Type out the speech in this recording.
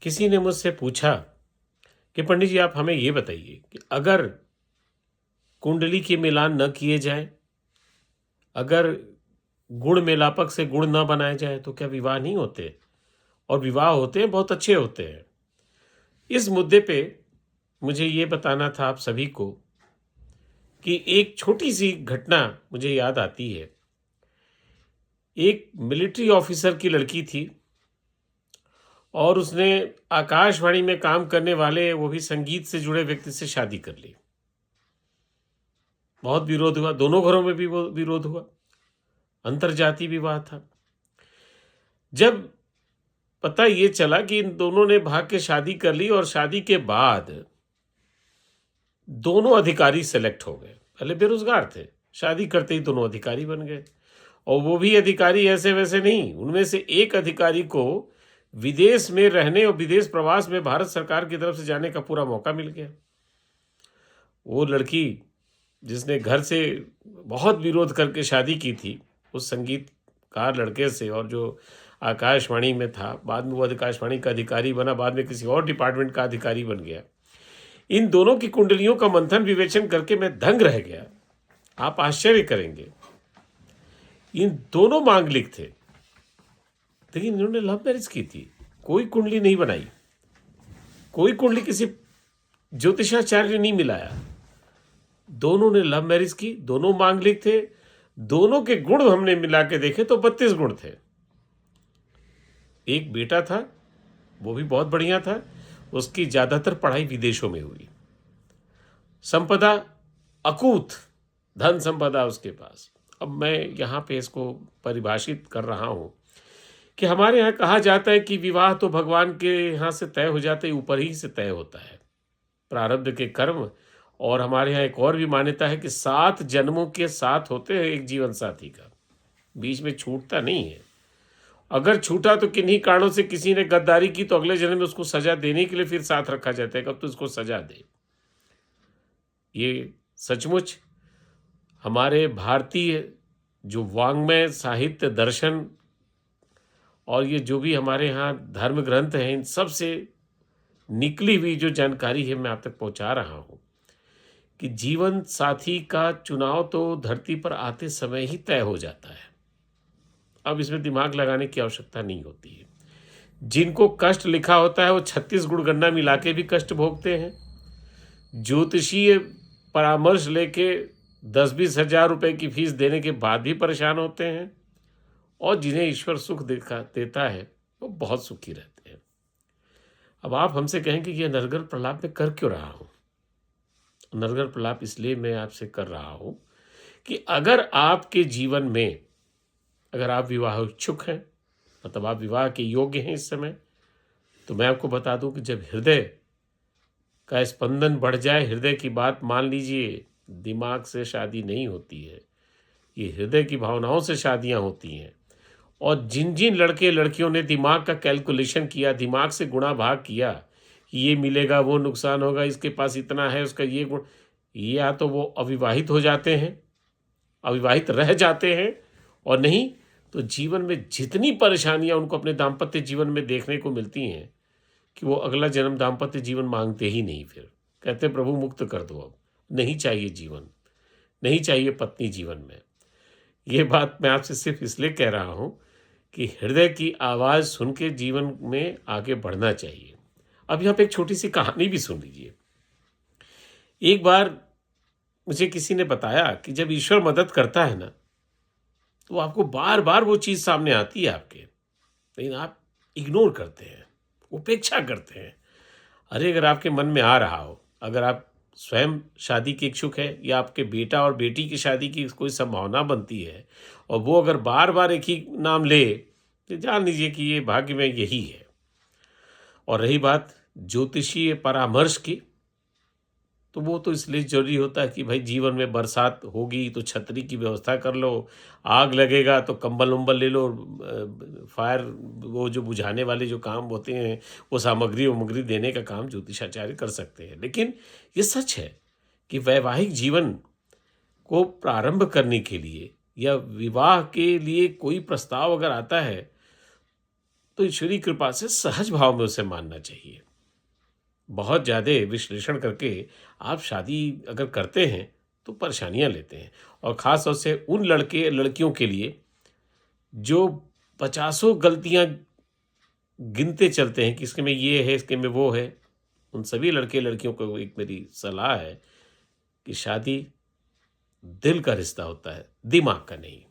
किसी ने मुझसे पूछा कि पंडित जी आप हमें ये बताइए कि अगर कुंडली के मिलान न किए जाए, अगर गुण मेलापक से गुण न बनाए जाए तो क्या विवाह नहीं होते? और विवाह होते हैं, बहुत अच्छे होते हैं। इस मुद्दे पे मुझे ये बताना था आप सभी को कि एक छोटी सी घटना मुझे याद आती है। एक मिलिट्री ऑफिसर की लड़की थी और उसने आकाशवाणी में काम करने वाले, वो भी संगीत से जुड़े व्यक्ति से शादी कर ली। बहुत विरोध हुआ, दोनों घरों में भी वो विरोध हुआ, अंतरजातीय विवाह था। जब पता ये चला कि इन दोनों ने भाग के शादी कर ली और शादी के बाद दोनों अधिकारी सेलेक्ट हो गए। पहले बेरोजगार थे, शादी करते ही दोनों अधिकारी बन गए। और वो भी अधिकारी ऐसे वैसे नहीं, उनमें से एक अधिकारी को विदेश में रहने और विदेश प्रवास में भारत सरकार की तरफ से जाने का पूरा मौका मिल गया। वो लड़की जिसने घर से बहुत विरोध करके शादी की थी उस संगीतकार लड़के से, और जो आकाशवाणी में था, बाद में वो आकाशवाणी का अधिकारी बना, बाद में किसी और डिपार्टमेंट का अधिकारी बन गया। इन दोनों की कुंडलियों का मंथन विवेचन करके मैं दंग रह गया। आप आश्चर्य करेंगे, इन दोनों मांगलिक थे, लेकिन इन्होंने लव मैरिज की थी। कोई कुंडली नहीं बनाई, कोई कुंडली किसी ज्योतिषाचार्य ने नहीं मिलाया। दोनों ने लव मैरिज की, दोनों मांगलिक थे, दोनों के गुण हमने मिला के देखे तो 32 गुण थे। एक बेटा था, वो भी बहुत बढ़िया था, उसकी ज्यादातर पढ़ाई विदेशों में हुई। संपदा अकूत, धन संपदा उसके पास। अब मैं यहाँ पे इसको परिभाषित कर रहा हूँ कि हमारे यहाँ कहा जाता है कि विवाह तो भगवान के यहाँ से तय हो जाता है, ऊपर ही से तय होता है, प्रारब्ध के कर्म। और हमारे यहाँ एक और भी मान्यता है कि 7 जन्मों के साथ होते हैं एक जीवन साथी का, बीच में छूटता नहीं है। अगर छूटा तो किन्हीं कारणों से किसी ने गद्दारी की तो अगले जन्म में उसको सजा देने के लिए फिर साथ रखा जाता है, कब तो इसको सजा दे। ये सचमुच हमारे भारतीय जो वाङ्मय साहित्य दर्शन और ये जो भी हमारे यहाँ धर्म ग्रंथ हैं, इन सब से निकली हुई जो जानकारी है मैं आप तक पहुँचा रहा हूँ कि जीवन साथी का चुनाव तो धरती पर आते समय ही तय हो जाता है। अब इसमें दिमाग लगाने की आवश्यकता नहीं होती है। जिनको कष्ट लिखा होता है वो 36 गुड़ गन्ना मिला के भी कष्ट भोगते हैं। ज्योतिषीय परामर्श लेके 10-20 हजार रुपए की फीस देने के बाद भी परेशान होते हैं, और जिन्हें ईश्वर सुख देता है वो बहुत सुखी रहते हैं। अब आप हमसे कहेंगे कि यह नरगर प्रलाप में कर क्यों रहा हूँ? नरगर प्रलाप इसलिए मैं आपसे कर रहा हूँ कि अगर आपके जीवन में, अगर आप विवाह इच्छुक हैं, मतलब आप विवाह के योग्य हैं इस समय, तो मैं आपको बता दूं कि जब हृदय का स्पंदन बढ़ जाए, हृदय की बात मान लीजिए, दिमाग से शादी नहीं होती है, ये हृदय की भावनाओं से शादियां होती हैं। और जिन जिन लड़के लड़कियों ने दिमाग का कैलकुलेशन किया, दिमाग से गुणा भाग किया कि ये मिलेगा, वो नुकसान होगा, इसके पास इतना है, उसका ये गुण, ये या तो वो अविवाहित हो जाते हैं, अविवाहित रह जाते हैं, और नहीं तो जीवन में जितनी परेशानियां उनको अपने दाम्पत्य जीवन में देखने को मिलती हैं कि वो अगला जन्म दाम्पत्य जीवन मांगते ही नहीं। फिर कहते प्रभु मुक्त कर दो, अब नहीं चाहिए जीवन, नहीं चाहिए पत्नी जीवन में। ये बात मैं आपसे सिर्फ इसलिए कह रहा हूं कि हृदय की आवाज़ सुन के जीवन में आगे बढ़ना चाहिए। अब यहाँ पे एक छोटी सी कहानी भी सुन लीजिए। एक बार मुझे किसी ने बताया कि जब ईश्वर मदद करता है ना, तो आपको बार बार वो चीज़ सामने आती है आपके, लेकिन आप इग्नोर करते हैं, उपेक्षा करते हैं। अरे अगर आपके मन में आ रहा हो, अगर आप स्वयं शादी के इच्छुक है या आपके बेटा और बेटी की शादी की कोई संभावना बनती है, और वो अगर बार बार एक ही नाम ले, तो जान लीजिए कि ये भाग्य में यही है। और रही बात ज्योतिषीय परामर्श की, तो वो तो इसलिए जरूरी होता है कि भाई जीवन में बरसात होगी तो छतरी की व्यवस्था कर लो, आग लगेगा तो कंबल उम्बल ले लो, फायर वो जो बुझाने वाले जो काम होते हैं वो सामग्री उमग्री देने का काम ज्योतिषाचार्य कर सकते हैं। लेकिन ये सच है कि वैवाहिक जीवन को प्रारंभ करने के लिए या विवाह के लिए कोई प्रस्ताव अगर आता है, तो ईश्वरीय कृपा से सहज भाव में उसे मानना चाहिए। बहुत ज़्यादा विश्लेषण करके आप शादी अगर करते हैं तो परेशानियां लेते हैं, और ख़ास तौर से उन लड़के लड़कियों के लिए जो पचासों गलतियां गिनते चलते हैं कि इसके में ये है, इसके में वो है। उन सभी लड़के लड़कियों को एक मेरी सलाह है कि शादी दिल का रिश्ता होता है, दिमाग का नहीं।